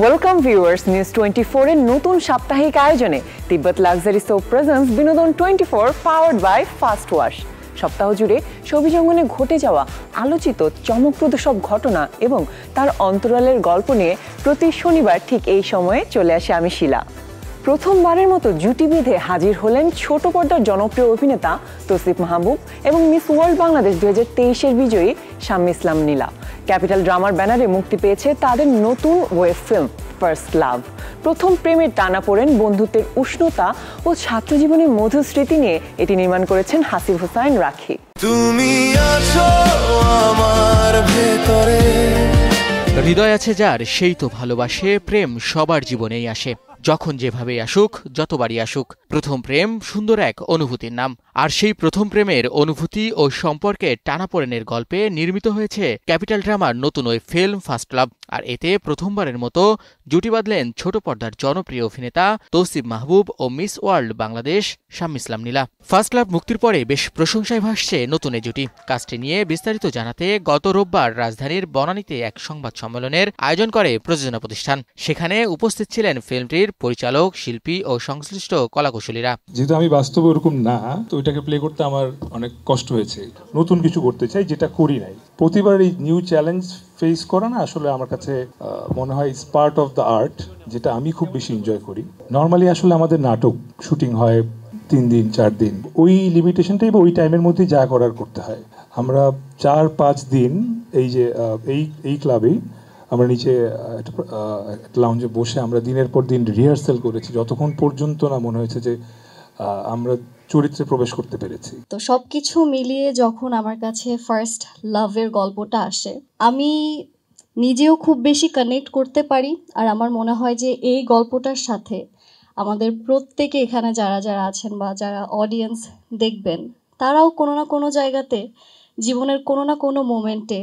Welcome viewers, news 24 এর নতুন সাপ্তাহিক আয়োজনে তিব্বত লাক্সারি সোপ প্রেজেন্স বিনোদন 24 পাওয়ার্ড বাই ফাস্ট ওয়াশ। সপ্তাহ জুড়ে ছবি জঙ্গনে ঘটে যাওয়া আলোচিত চমকপ্রদ সব ঘটনা এবং তার অন্তরালের গল্প নিয়ে প্রতি শনিবার ঠিক এই সময়ে চলে আসে আমি শিলা। প্রথমবারের মতো জুটি বেঁধে হাজির হলেন ছোট পর্দার জনপ্রিয় অভিনেতা তৌসিফ মাহবুব এবং মিস ওয়ার্ল্ড বাংলাদেশ 2023-এর বিজয়ী শাম্মী ইসলাম নীলা। ক্যাপিটাল ড্রামার ব্যানারে মুক্তি পেয়েছে তাদের নতুন ওয়েব ফিল্ম ফার্স্ট লাভ। প্রথম প্রেমের টানাপোড়েন, বন্ধুত্বের উষ্ণতা ও ছাত্র জীবনের মধুর স্মৃতি নিয়ে এটি নির্মাণ করেছেন হাসিব হোসাইন রাখি। তুমি আছো আমার ভেতরে, হৃদয় আছে যার সেই তো ভালোবাসে, প্রেম সবার জীবনেই আসে, যখন যেভাবেই আসুক, যতবারই আসুক। প্রথম প্রেম সুন্দর এক অনুভূতির নাম, আর সেই প্রথম প্রেমের অনুভূতি ও সম্পর্কে টানাপোড়েনের গল্পে নির্মিত হয়েছে ক্যাপিটাল ড্রামার নতুন ওই ফিল্ম ফার্স্ট লাভ। আর এতে প্রথমবারের মতো জুটি বাঁধলেন ছোট পর্দার জনপ্রিয় অভিনেতা তৌসিফ মাহবুব ও মিস ওয়ার্ল্ড বাংলাদেশ শাম্মী ইসলাম নীলা। ফার্স্ট লাভ মুক্তির পরে বেশ প্রশংসায় ভাসছে নতুন এই জুটি। কাজটি নিয়ে বিস্তারিত জানাতে গত রোববার রাজধানীর বনানীতে এক সংবাদ সম্মেলনের আয়োজন করে প্রযোজনা প্রতিষ্ঠান। সেখানে উপস্থিত ছিলেন ফিল্মটির পরিচালক, শিল্পী ও সংশ্লিষ্ট কলাকুশলীরা। যেহেতু আমি বাস্তবে ওরকম না, তো ওইটাকে প্লে করতে আমার অনেক কষ্ট হয়েছে। নতুন কিছু করতে চাই যেটা করি নাই। প্রতিবার এই নিউ চ্যালেঞ্জ ফেস করা না আসলে আমার কাছে মনে হয় it's part of the art, যেটা আমি খুব বেশি এনজয় করি। নর্মালি আসলে আমাদের নাটক শুটিং হয় 3 দিন 4 দিন, ওই লিমিটেশনটাই বা ওই টাইমের মধ্যেই যা করার করতে হয়। আমরা 4-5 দিন এই যে এই ক্লাবেই আমরা নিচে একটা লাউঞ্জে বসে আমরা দিনের পর দিন রিহার্সাল করেছি, যতক্ষণ পর্যন্ত না মনে হয়েছে যে আমরা চরিত্রে প্রবেশ করতে পেরেছি। তো সবকিছু মিলিয়ে যখন আমার কাছে ফার্স্ট লাভের গল্পটা আসে, আমি নিজেও খুব বেশি কানেক্ট করতে পারি। আর আমার মনে হয় যে এই গল্পটার সাথে আমাদের প্রত্যেকে এখানে যারা যারা আছেন বা যারা অডিয়েন্স দেখবেন, তারাও কোনো না কোনো জায়গাতে জীবনের কোনো না কোনো মোমেন্টে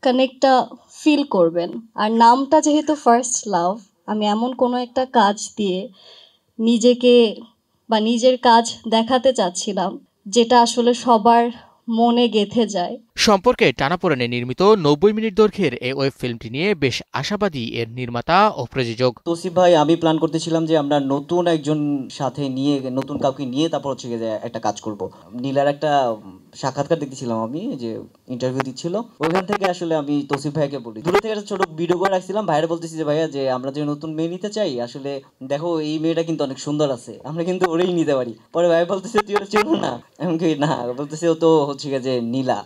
কানেক্টটা ফিল করবেন। আর নামটা যেহেতু ফার্স্ট লাভ, আমি এমন কোনো একটা কাজ দিয়ে নিজেকে বা নিজের কাজ দেখাতে চাচ্ছিলাম যেটা আসলে সবার মনে গেঁথে যায়। সম্পর্কে টানাপোড়েনে নির্মিত 90 মিনিট দৈর্ঘ্যের এই ওয়েব ফিল্মটি নিয়ে বেশ আশাবাদী এর নির্মাতা ও প্রযোজক। তৌসিফ ভাই, আমি প্ল্যান করতেছিলাম যে আমরা নতুন একজন সাথে নিয়ে, নতুন কাউকে নিয়ে তারপর হচ্ছে যে একটা কাজ করব। নীলার একটা সাক্ষাৎকার দেখতেছিলাম আমি, যে ইন্টারভিউ দিচ্ছিল, ওইখান থেকে আসলে আমি তৌসিফ ভাইকে বলি, দূরে থেকে একটা ছোট ভিডিও করে রাখছিলাম, ভাইরা বলতেছি যে ভাইয়া যে আমরা যে নতুন মেয়ে নিতে চাই, আসলে দেখো এই মেয়েটা কিন্তু অনেক সুন্দর আছে, আমরা কিন্তু ওরেই নিতে পারি। পরে ভাই বলতেছে তুই ওরা চেনো না, এমনকি না, বলতেছে ও তো হচ্ছে যে নীলা,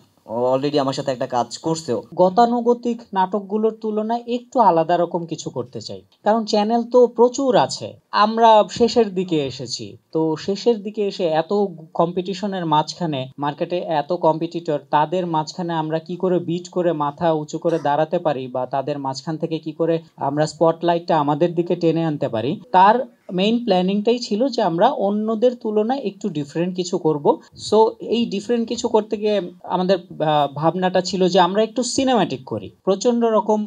অলরেডি আমার সাথে একটা কাজ করছেও। গতানুগতিক নাটকগুলোর তুলনায় একটু আলাদা রকম কিছু করতে চাই, কারণ চ্যানেল তো প্রচুর আছে। আমরা শেষের দিকে এসেছি, তো শেষের দিকে এসে এত কম্পিটিশনের মাঝখানে, মার্কেটে এত কম্পিটিটর, তাদের মাঝখানে আমরা কি করে বিট করে মাথা উঁচু করে দাঁড়াতে পারি, বা তাদের মাঝখান থেকে কি করে আমরা স্পটলাইটটা আমাদের দিকে টেনে আনতে পারি, তার মেইন প্ল্যানিংটাই ছিল যে আমরা অন্যদের তুলনায় একটু ডিফারেন্ট কিছু করব। সো এই ডিফারেন্ট কিছু করতে গিয়ে আমাদের ভাবনাটা ছিল যে আমরা একটু সিনেম্যাটিক করি, প্রচন্ড রকম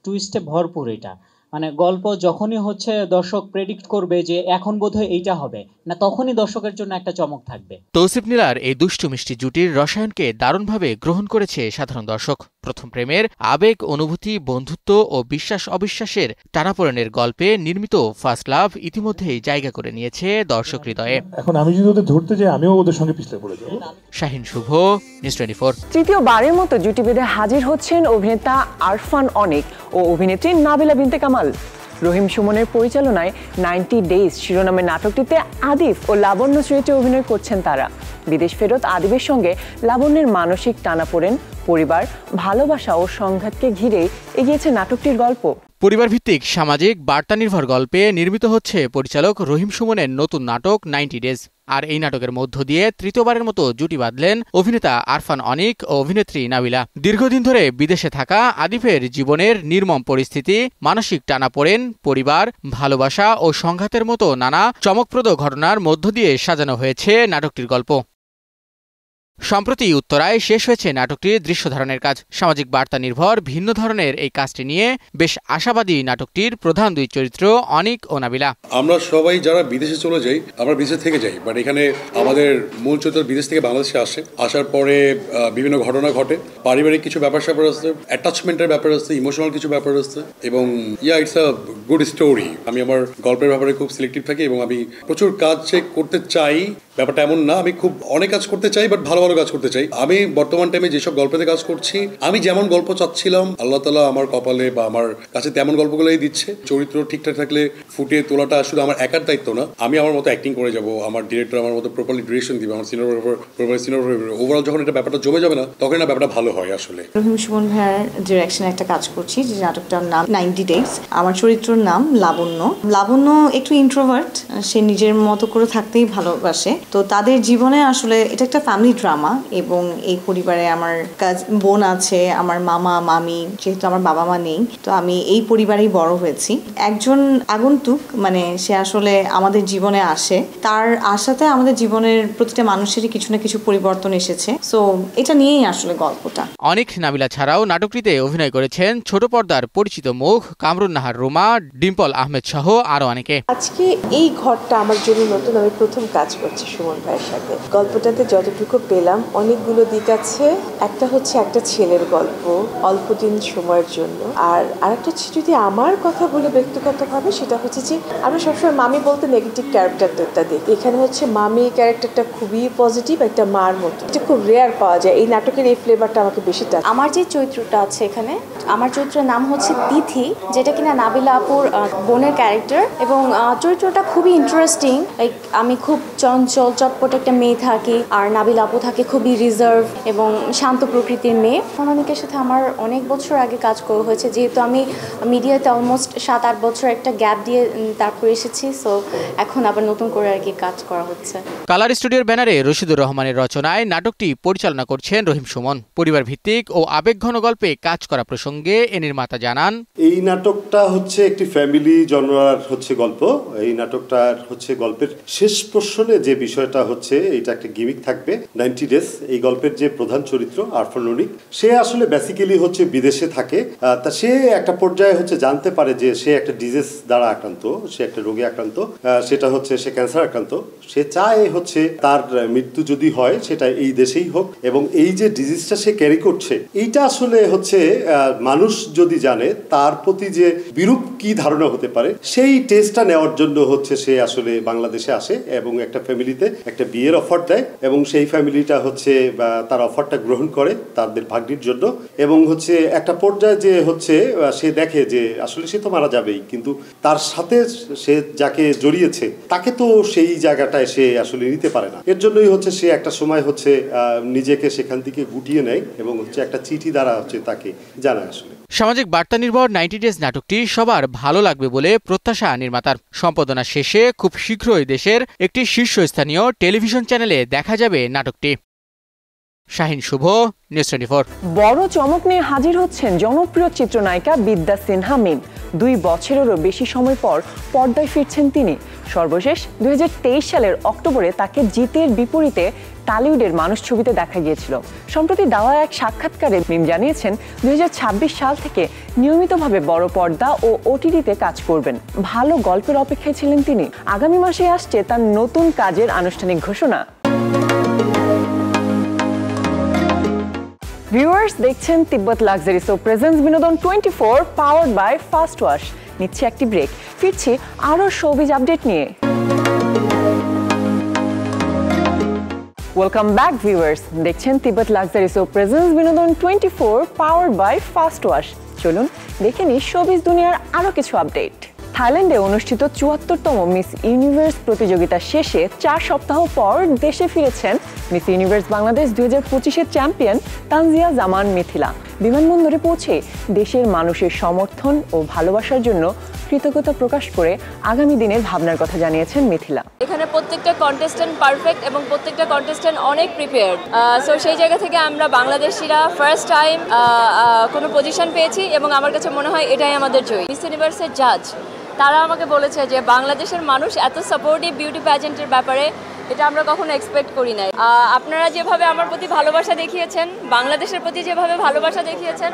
টুইস্টে ভরপুর। এটা মানে গল্প যখনই হচ্ছে দর্শক প্রেডিক্ট করবে যে এখন বোধহয় এইটা হবে না, তখনই দর্শকের জন্য একটা চমক থাকবে। তৌসিফ নীলার এই দুষ্টু মিষ্টি জুটির রসায়নকে দারুণভাবে গ্রহণ করেছে সাধারণ দর্শক। প্রথম প্রেমের আবেগ, অনুভূতি, বন্ধুত্ব ও বিশ্বাস অবিশ্বাসের টানাপোড়েনের গল্পে নির্মিত ফার্স্ট লাভ ইতিমধ্যেই জায়গা করে নিয়েছে দর্শক হৃদয়ে। এখন আমি যদি ওদের ধরতে যাই, আমিও ওদের সঙ্গে পিছলে পড়ে যাব। শাহিন শুভ, নিউজ 24। তৃতীয়বারের মতো জুটি বেঁধে হাজির হচ্ছেন অভিনেতা আরফান অনিক ও অভিনেত্রী নাবিলা বিনতে কামাল। রহিম সুমনের পরিচালনায় 90 ডেজ শিরোনামের নাটকটিতে আদিফ ও লাবণ্য চরিত্রে অভিনয় করছেন তারা। বিদেশ ফেরত আদিবের সঙ্গে লাবণ্যের মানসিক টানাপোড়েন, পরিবার, ভালোবাসা ও সংঘাতকে ঘিরে এগিয়েছে নাটকটির গল্প। পরিবার ভিত্তিক সামাজিক বার্তা নির্ভর গল্পে নির্মিত হচ্ছে পরিচালক রহিম সুমনের নতুন নাটক 90 ডেজ। আর এই নাটকের মধ্য দিয়ে তৃতীয়বারের মতো জুটি বাঁধলেন অভিনেতা আরফান অনিক ও অভিনেত্রী নাবিলা। দীর্ঘদিন ধরে বিদেশে থাকা আদিফের জীবনের নির্মম পরিস্থিতি, মানসিক টানাপোড়েন, পরিবার, ভালোবাসা ও সংঘাতের মতো নানা চমকপ্রদ ঘটনার মধ্য দিয়ে সাজানো হয়েছে নাটকটির গল্প। সম্প্রতি উত্তরায় শেষ হয়েছে নাটকটির দৃশ্য ধারণের কাজ। সামাজিক বার্তা নির্ভর ভিন্ন ধরনের এই কাজটি নিয়ে বেশ আশাবাদী নাটকটির প্রধান দুই চরিত্র অনিক ও নাবিলা। আমরা সবাই যারা বিদেশে চলে যাই, আমরা বিদেশে থেকে যাই, বাট এখানে আমাদের মূল চরিত্র বিদেশ থেকে বাংলাদেশে আসে। আসার পরে বিভিন্ন ঘটনা ঘটে, পারিবারিক কিছু ব্যাপার স্যাপার আছে, অ্যাটাচমেন্টের ব্যাপার আছে, ইমোশনাল কিছু ব্যাপার আছে, এবং ইটস আ গুড স্টোরি। আমি আমার গল্পের ব্যাপারে খুব সিলেক্টিভ থাকি এবং আমি প্রচুর কাজ করতে চাই। ব্যাপারটা এমন না আমি খুব অনেক কাজ করতে চাই, বাট ভালো ভালো কাজ করতে চাই। আমি বর্তমান টাইমে যেসব গল্পেতে কাজ করছি, আমি যেমন গল্প চাচ্ছিলাম আল্লাহ তাআলা আমার কপালে বা আমার কাছে তেমন গল্পগুলোই দিচ্ছে। চরিত্র ঠিকঠাক থাকলে ফুটিয়ে তোলাটা শুধু আমার একার দায়িত্ব না, আমি আমার মতো অ্যাক্টিং করে যাব, আমার ডিরেক্টর আমার মতো প্রপারলি ডিরেকশন দিবে, আমার সিনিয়র ওভারঅল যখন এটা ব্যাপারটা জমে যাবে না, তখন না ব্যাপারটা ভালো হয়। আসলে রহিম সুমন ভাইয়ের ডিরেকশনে একটা কাজ করছি, যে নাটকটার নাম 90 ডেজ। আমার চরিত্রের নাম লাবণ্য। লাবণ্য একটু ইন্ট্রোভার্ট, সে নিজের মতো করে থাকতেই ভালোবাসে। তো তাদের জীবনে আসলে এটা একটা ফ্যামিলি ড্রামা, এবং এই পরিবারে আমার বোন আছে, আমার মামা মামি, যেহেতু আমার বাবা মা নেই, তো আমি এই পরিবারেই বড় হয়েছি। একজন আগন্তুক, মানে সে আসলে আমাদের জীবনে আসে, তার আশাতে আমাদের জীবনের প্রতিটা মানুষেরই কিছু না কিছু পরিবর্তন এসেছে। সো এটা নিয়েই আসলে গল্পটা। অনেক নাবিলা ছাড়াও নাটকটিতে অভিনয় করেছেন ছোট পর্দার পরিচিত মুখ কামরুন নাহার রুমা, ডিম্পল আহমেদ সহ আরো অনেকে। আজকে এই ঘরটা আমার জন্য নতুন, আমি প্রথম কাজ করছি সুমন ভাইয়ের সাথে। গল্পটাতে যতটুকু পেলাম অনেকগুলো দিক আছে। একটা হচ্ছে একটা ছেলের গল্প অল্প দিন সময়ের জন্য, আর আরেকটা হচ্ছে যদি আমার কথা বলে ব্যক্তিগতভাবে, সেটা হচ্ছে যে আমরা সবসময় মামি বলতে নেগেটিভ ক্যারেক্টারটা দেখি, এখানে হচ্ছে মামি ক্যারেক্টারটা খুবই পজিটিভ, একটা মার মতো। এটা খুব রেয়ার পাওয়া যায়, এই নাটকের এই ফ্লেভারটা আমাকে বেশি টাচ। আমার যে চরিত্রটা আছে এখানে, আমার চরিত্রের নাম হচ্ছে তিথি, যেটা কিনা নাবিলা আপুর বোনের ক্যারেক্টার, এবং চরিত্রটা খুবই ইন্টারেস্টিং। লাইক আমি খুব চঞ্চল চটপট একটা মেয়ে থাকি, আর নাবিলা আপু থাকে খুবই রিজার্ভ এবং শান্ত প্রকৃতির মেয়ে। অনিকের সাথে আমার অনেক বছর আগে কাজ করা হয়েছে, যেহেতু আমি মিডিয়াতে অলমোস্ট 7-8 বছর একটা গ্যাপ দিয়ে তারপর এসেছি। সো এখন আবার নতুন করে আর কি কাজ করা হচ্ছে। কালার স্টুডিওর ব্যানারে রশিদুর রহমানের রচনায় নাটকটি পরিচালনা করছেন রহিম সুমন। পরিবার ভিত্তিক ও আবেগঘন গল্পে কাজ করা প্রসঙ্গে এ নির্মাতা জানান, এই নাটকটা হচ্ছে একটি ফ্যামিলি জনরার হচ্ছে গল্প। এই নাটকটার হচ্ছে গল্পের শেষ প্রশ্নে যে বিষয়টা হচ্ছে, এটা একটা গিমিক থাকবে 90 ডেজ। এই গল্পের যে প্রধান চরিত্র আরফান অনিক, সে আসলে বেসিক্যালি হচ্ছে বিদেশে থাকে। তা সে একটা পর্যায়ে হচ্ছে জানতে পারে যে সে একটা ডিজিজ দ্বারা আক্রান্ত, সে একটা রোগে আক্রান্ত, সেটা হচ্ছে সে ক্যান্সার আক্রান্ত। সে চায় হচ্ছে তার মৃত্যু যদি হয় সেটা এই দেশেই হোক, এবং এই যে ডিজিজটা সে ক্যারি করছে, এইটা আসলে হচ্ছে মানুষ যদি জানে তার প্রতি যে বিরূপ কি ধারণা হতে পারে, সেই টেস্টটা নেওয়ার জন্য হচ্ছে সে আসলে বাংলাদেশে আসে এবং একটা ফ্যামিলিতে একটা বিয়ের অফার দেয়, এবং সেই ফ্যামিলিটা হচ্ছে তার অফারটা গ্রহণ করে তাদের ভাগ্নির জন্য। এবং হচ্ছে একটা পর্যায়ে যে হচ্ছে সে দেখে যে আসলে সে তো মারা যাবেই, কিন্তু তার সাথে সে যাকে জড়িয়েছে তাকে তো সেই জায়গাটায় সে আসলে নিতে পারে না। এর জন্যই হচ্ছে সে একটা সময় হচ্ছে নিজেকে সেখান থেকে গুটিয়ে নেয় এবং হচ্ছে একটা চিঠি দ্বারা হচ্ছে তাকে জানায়। আসলে সামাজিক বার্তা নির্ভর 90 ডেজ নাটকটি সবার ভালো লাগবে বলে প্রত্যাশা নির্মাতার। সম্পাদনা শেষে খুব শীঘ্রই দেশের একটি শীর্ষস্থানীয় টেলিভিশন চ্যানেলে দেখা যাবে নাটকটি। শাহিন শুভ, নিউজ 24। বড় চমক নিয়ে হাজির হচ্ছেন জনপ্রিয় চিত্রনায়িকা বিদ্যা সিনহা মিম। 2 বছরেরও বেশি সময় পর পর্দায় ফিরছেন তিনি। সর্বশেষ 2023 সালের অক্টোবরে তাকে জিতের বিপরীতে টালিউডের মানুষ ছবিতে দেখা গিয়েছিল। সম্প্রতি দেওয়া এক সাক্ষাৎকারে মিম জানিয়েছেন 2026 সাল থেকে নিয়মিতভাবে বড় পর্দা ও ওটিটিতে কাজ করবেন। ভালো গল্পের অপেক্ষায় ছিলেন তিনি। আগামী মাসে আসছে তার নতুন কাজের আনুষ্ঠানিক ঘোষণা। ভিউয়ার্স দেখছেন তিব্বত লাক্সারি সো প্রেজেন্স বিনোদন 24 পাওয়ার্ড বাই ফাস্ট ওয়াশ। নিচ্ছে একটি ব্রেক, ফিরছি আরও শোবিজ আপডেট নিয়ে। ওয়েলকাম ব্যাক ভিউয়ার্স, দেখছেন তিব্বত লাক্সারি সো প্রেজেন্স বিনোদন 24 পাওয়ার্ড বাই ফাস্ট ওয়াশ। চলুন দেখে নিই শোবিজ দুনিয়ার আরও কিছু আপডেট। থাইল্যান্ডে অনুষ্ঠিত 74তম মিস ইউনিভার্স প্রতিযোগিতা শেষে 4 সপ্তাহ পর দেশে ফিরেছেন মিস ইউনিভার্স বাংলাদেশ 2025-এর চ্যাম্পিয়ন তানজিয়া জামান মিথিলা। বিমানবন্দরে পৌঁছে দেশের মানুষের সমর্থন ও ভালোবাসার জন্য কৃতজ্ঞতা প্রকাশ করে আগামী দিনের ভাবনার কথা জানিয়েছেন মিথিলা। এখানে প্রত্যেকটা কন্টেস্ট্যান্ট পারফেক্ট এবং প্রত্যেকটা কন্টেস্ট্যান্ট অনেক প্রিপেয়ার্ড। সো সেই জায়গা থেকে আমরা বাংলাদেশিরা ফার্স্ট টাইম কোনো পজিশন পেয়েছি এবং আমার কাছে মনে হয় এটাই আমাদের জয়। মিস ইউনিভার্সের জাজ তারা আমাকে বলেছে যে বাংলাদেশের মানুষ এত সাপোর্টিভ বিউটি প্যাজেন্টের ব্যাপারে, এটা আমরা কখনো এক্সপেক্ট করি নাই। আপনারা যেভাবে আমার প্রতি ভালোবাসা দেখিয়েছেন, বাংলাদেশের প্রতি যেভাবে ভালোবাসা দেখিয়েছেন,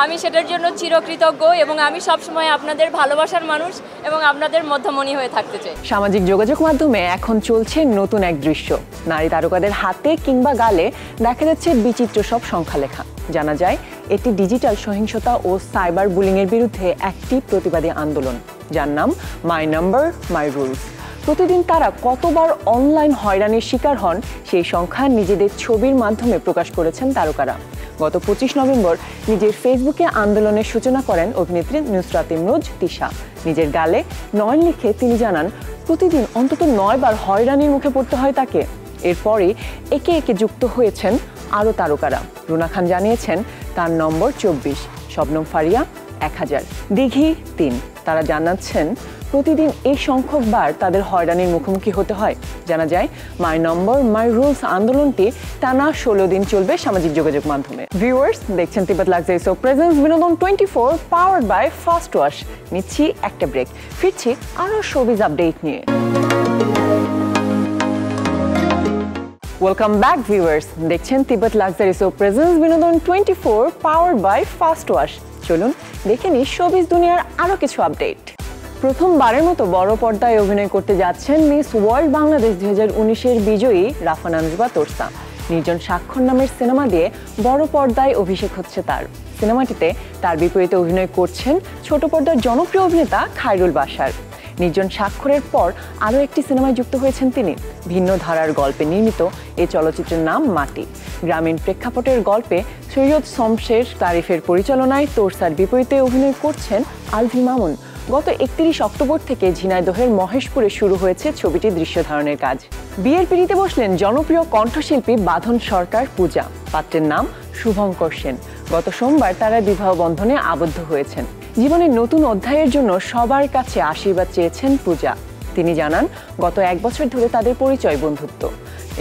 আমি সেটার জন্য চিরকৃতজ্ঞ এবং আমি সবসময় আপনাদের ভালোবাসার মানুষ এবং আপনাদের মধ্যমণি হয়ে থাকতে চাই। সামাজিক যোগাযোগ মাধ্যমে এখন চলছে নতুন এক দৃশ্য। নারী তারকাদের হাতে কিংবা গালে দেখা যাচ্ছে বিচিত্র সব সংখ্যালেখা। জানা যায় এটি ডিজিটাল সহিংসতা ও সাইবার বুলিংয়ের বিরুদ্ধে একটি প্রতিবাদী আন্দোলন, যার নাম মাই নাম্বার মাই রুলস। প্রতিদিন তারা কতবার অনলাইন হয়রানির শিকার হন সেই সংখ্যা নিজেদের ছবির মাধ্যমে প্রকাশ করেছেন তারকারা। গত 25 নভেম্বর নিজের ফেসবুকে আন্দোলনের সূচনা করেন অভিনেত্রী নুসরাত ইমরোজ তিশা। নিজের গালে 9 লিখে তিনি জানান প্রতিদিন অন্তত 9 বার হয়রানির মুখে পড়তে হয় তাকে। এরপরে একে একে যুক্ত হয়েছেন আরও তারকারা। রুনা খান জানিয়েছেন তার নম্বর 24, শবনম ফারিয়া 1000, দিঘি 3। তারা জানাচ্ছেন প্রতিদিন এই সংখ্যক বার তাদের হয়রানির মুখোমুখি হতে হয়। জানা যায় মাই নম্বর মাই রুলস আন্দোলনটি টানা 16 দিন চলবে সামাজিক যোগাযোগ মাধ্যমে। ভিউয়ার্স, দেখছেন তিব্বত লাক্সারি সোপ প্রেজেন্স বিনোদন 24 পাওয়ার্ড বাই ফার্স্ট ওয়াশ। নিচ্ছি একটা ব্রেক, ফিরছি আরও শোবিজ আপডেট নিয়ে। ওয়েলকাম ব্যাক ভিউয়ার্স, দেখছেন তিব্বত লাক্সারি সোপ প্রেজেন্স বিনোদন 24 পাওয়ার্ড বাই ফার্স্ট ওয়াশ। চলুন দেখে নিই শোবিজ দুনিয়ার আরও কিছু আপডেট। প্রথমবারের মতো বড় পর্দায় অভিনয় করতে যাচ্ছেন মিস ওয়ার্ল্ড বাংলাদেশ 2019-এর বিজয়ী রাফান আনজুবা তোরসা। নির্জন স্বাক্ষর নামের সিনেমা দিয়ে বড় পর্দায় অভিষেক হচ্ছে তার। সিনেমাটিতে তার বিপরীতে অভিনয় করছেন ছোট পর্দার জনপ্রিয় অভিনেতা খায়রুল বাশার। নির্জন স্বাক্ষরের পর আরও একটি সিনেমায় যুক্ত হয়েছেন তিনি। ভিন্ন ধারার গল্পে নির্মিত এই চলচ্চিত্রের নাম মাটি। গ্রামীণ প্রেক্ষাপটের গল্পে সৈয়দ শমশের তারিফের পরিচালনায় তোরসার বিপরীতে অভিনয় করছেন আলভি মামুন। গত 31 অক্টোবর থেকে ঝিনাইদহের মহেশপুরে শুরু হয়েছে ছবিটির দৃশ্য ধারণের কাজ। বিয়ের পিঁড়িতে বসলেন জনপ্রিয় কণ্ঠশিল্পী বাঁধন সরকার পূজা। পাত্রের নাম শুভঙ্কর সেন। গত সোমবার তারা বিবাহ বন্ধনে আবদ্ধ হয়েছেন। জীবনের নতুন অধ্যায়ের জন্য সবার কাছে আশীর্বাদ চেয়েছেন পূজা। তিনি জানান গত 1 বছর ধরে তাদের পরিচয় বন্ধুত্ব।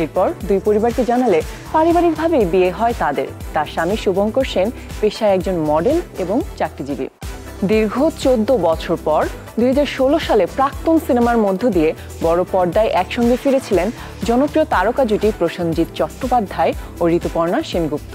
এরপর দুই পরিবারকে জানালে পারিবারিকভাবেই বিয়ে হয় তাদের। তার স্বামী শুভঙ্কর সেন পেশায় একজন মডেল এবং চাকরিজীবী। দীর্ঘ 14 বছর পর 2016 সালে প্রাক্তন সিনেমার মধ্য দিয়ে বড় পর্দায় একসঙ্গে ফিরেছিলেন জনপ্রিয় তারকা জুটি প্রসেনজিৎ চট্টোপাধ্যায় ও ঋতুপর্ণা সেনগুপ্ত।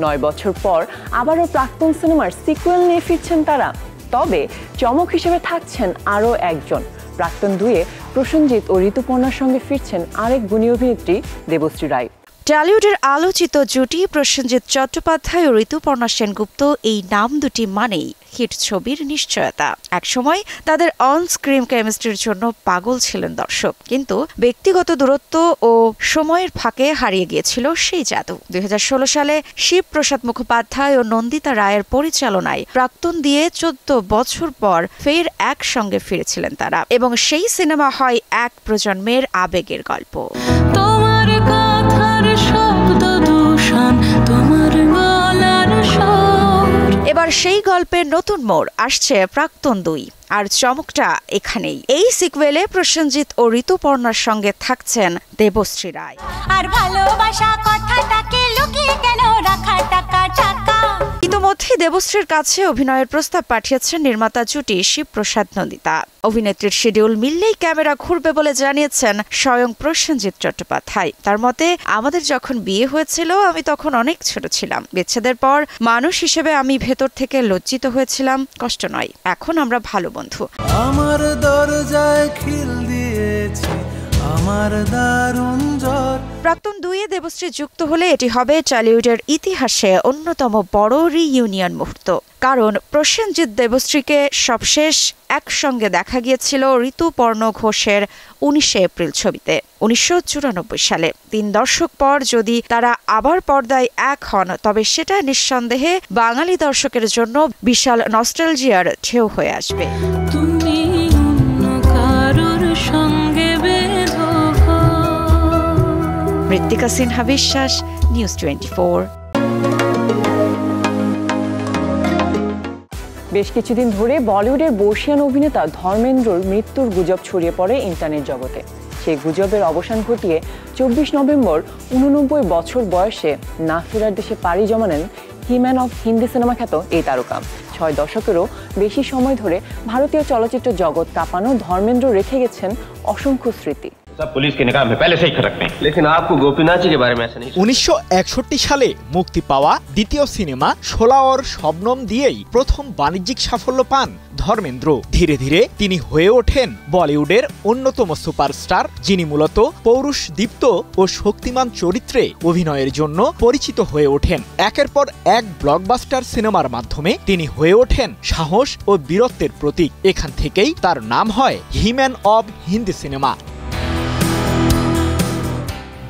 9 বছর পর আবারও প্রাক্তন সিনেমার সিকুয়েল নিয়ে ফিরছেন তারা। তবে চমক হিসেবে থাকছেন আরও একজন। প্রাক্তন দুয়ে প্রসেনজিৎ ও ঋতুপর্ণার সঙ্গে ফিরছেন আরেক গুণী অভিনেত্রী দেবশ্রী রায়। টলিউডের আলোচিত জুটি প্রসেনজিৎ চট্টোপাধ্যায় ও ঋতুপর্ণা সেনগুপ্ত, এই নাম দুটি মানেই হিট ছবির নিশ্চয়তা। একসময় তাদের অন স্ক্রিন কেমিস্ট্রির জন্য পাগল ছিলেন দর্শক, কিন্তু ব্যক্তিগত দূরত্ব ও সময়ের ফাঁকে হারিয়ে গিয়েছিল সেই জাদু। 2016 সালে শিবপ্রসাদ মুখোপাধ্যায় ও নন্দিতা রায়ের পরিচালনায় প্রাক্তন দিয়ে 14 বছর পর ফের একসঙ্গে ফিরেছিলেন তারা, এবং সেই সিনেমা হয় এক প্রজন্মের আবেগের গল্প। তোমার কথার শব্দ দূষণ, তোমার গলার স্বর। এবার সেই গল্পের নতুন মোড় আসছে প্রাক্তন দুই, আর চমকটা এখানেই। এই সিকুয়েলে প্রসেনজিৎ ও ঋতুপর্ণার সঙ্গে থাকছেন দেবশ্রী রায়। আর ভালোবাসা কথাটাকে লুকিয়ে কেন রাখা টাকা টাকা। ইতোমধ্যে দেবশ্রীর কাছে অভিনয়ের প্রস্তাব পাঠিয়েছেন নির্মাতা জুটি শিবপ্রসাদ নন্দিতা। অভিনেত্রীর শিডিউল মিললেই ক্যামেরা ঘুরবে বলে জানিয়েছেন স্বয়ং প্রসেনজিৎ চট্টোপাধ্যায়। তার মতে, আমাদের যখন বিয়ে হয়েছিল আমি তখন অনেক ছোট ছিলাম। বিচ্ছেদের পর মানুষ হিসেবে আমি ভেতর থেকে লজ্জিত হয়েছিলাম, কষ্ট নয়। এখন আমরা ভালো বন্ধু। আমার দরজায় খিল দিয়েছি আমার দারুণ জ্বর। প্রাক্তন দুইয়ে দেবশ্রী যুক্ত হলে এটি হবে টলিউডের ইতিহাসে অন্যতম বড় রিইউনিয়ন মুহূর্ত। কারণ প্রসেনজিৎ দেবশ্রীকে সবশেষ একসঙ্গে দেখা গিয়েছিল ঋতুপর্ণ ঘোষের 19 এপ্রিল ছবিতে 1994 সালে। 3 দশক পর যদি তারা আবার পর্দায় এক হন, তবে সেটা নিঃসন্দেহে বাঙালি দর্শকের জন্য বিশাল নস্টালজিয়ার ঢেউ হয়ে আসবে। তুমি অন্য কারোর সঙ্গে মৃত্তিকা সিনহা বিশ্বাস, নিউজ 24। বেশ কিছুদিন ধরে বলিউডের বর্ষিয়ান অভিনেতা ধর্মেন্দ্রর মৃত্যুর গুজব ছড়িয়ে পড়ে ইন্টারনেট জগতে। সেই গুজবের অবসান ঘটিয়ে 24 নভেম্বর 89 বছর বয়সে না ফেরার দেশে পাড়ি জমানেন হিম্যান অফ হিন্দি সিনেমা খ্যাত এই তারকা। 6 দশকেরও বেশি সময় ধরে ভারতীয় চলচ্চিত্র জগৎ কাঁপানো ধর্মেন্দ্র রেখে গেছেন অসংখ্য স্মৃতি। सब पुलिस के निगाह में पहले से ही खटकते हैं, लेकिन आपको गोपीनाथ जी के बारे में ऐसा नहीं। 1961 সালে মুক্তি পাওয়া দ্বিতীয় সিনেমা শোলাওয়ার শবনম দিয়েই প্রথম বাণিজ্যিক সাফল্য পান ধর্মেন্দ্র। ধীরে ধীরে তিনি হয়ে ওঠেন বলিউডের অন্যতম সুপারস্টার, যিনি মূলত পৌরুষদীপ্ত ও শক্তিমান চরিত্রে অভিনয়ের জন্য পরিচিত হয়ে ওঠেন। একের পর এক ব্লকবাস্টার সিনেমার মাধ্যমে তিনি হয়ে ওঠেন সাহস ও বীরত্বের প্রতীক। এখান থেকেই তার নাম হয় হিম্যান অব হিন্দি সিনেমা।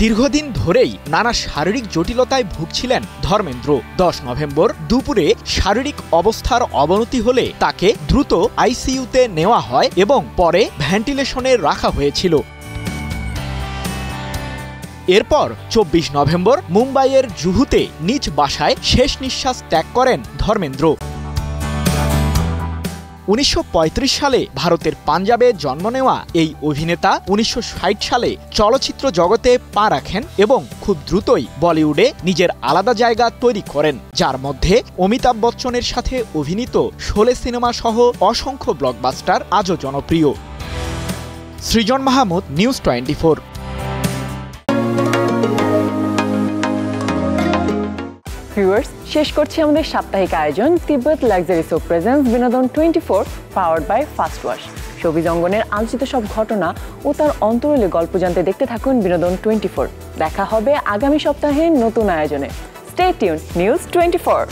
দীর্ঘদিন ধরেই নানা শারীরিক জটিলতায় ভুগছিলেন ধর্মেন্দ্র। 10 নভেম্বর দুপুরে শারীরিক অবস্থার অবনতি হলে তাকে দ্রুত আইসিইউতে নেওয়া হয় এবং পরে ভেন্টিলেশনে রাখা হয়েছিল। এরপর 24 নভেম্বর মুম্বাইয়ের জুহুতে নিজ বাসায় শেষ নিঃশ্বাস ত্যাগ করেন ধর্মেন্দ্র। 1935 সালে ভারতের পাঞ্জাবে জন্ম নেওয়া এই অভিনেতা 1960 সালে চলচ্চিত্র জগতে পা রাখেন এবং খুব দ্রুতই বলিউডে নিজের আলাদা জায়গা তৈরি করেন, যার মধ্যে অমিতাভ বচ্চনের সাথে অভিনীত শোলে সিনেমা সহ অসংখ্য ব্লকবাস্টার আজও জনপ্রিয়। সৃজন মাহমুদ, নিউজ 24। ভিউয়ার্স, শেষ করছি আমাদের সাপ্তাহিক আয়োজন তিব্বত লাক্সারি সোপ প্রেজেন্স বিনোদন 24 powered by first wash. Showbiz অঙ্গনের আলোচিত সব ঘটনা ও তার অন্তরালে গল্প জানতে দেখতে থাকুন বিনোদন 24। দেখা হবে আগামী সপ্তাহে নতুন আয়োজনে। Stay tune, news 24।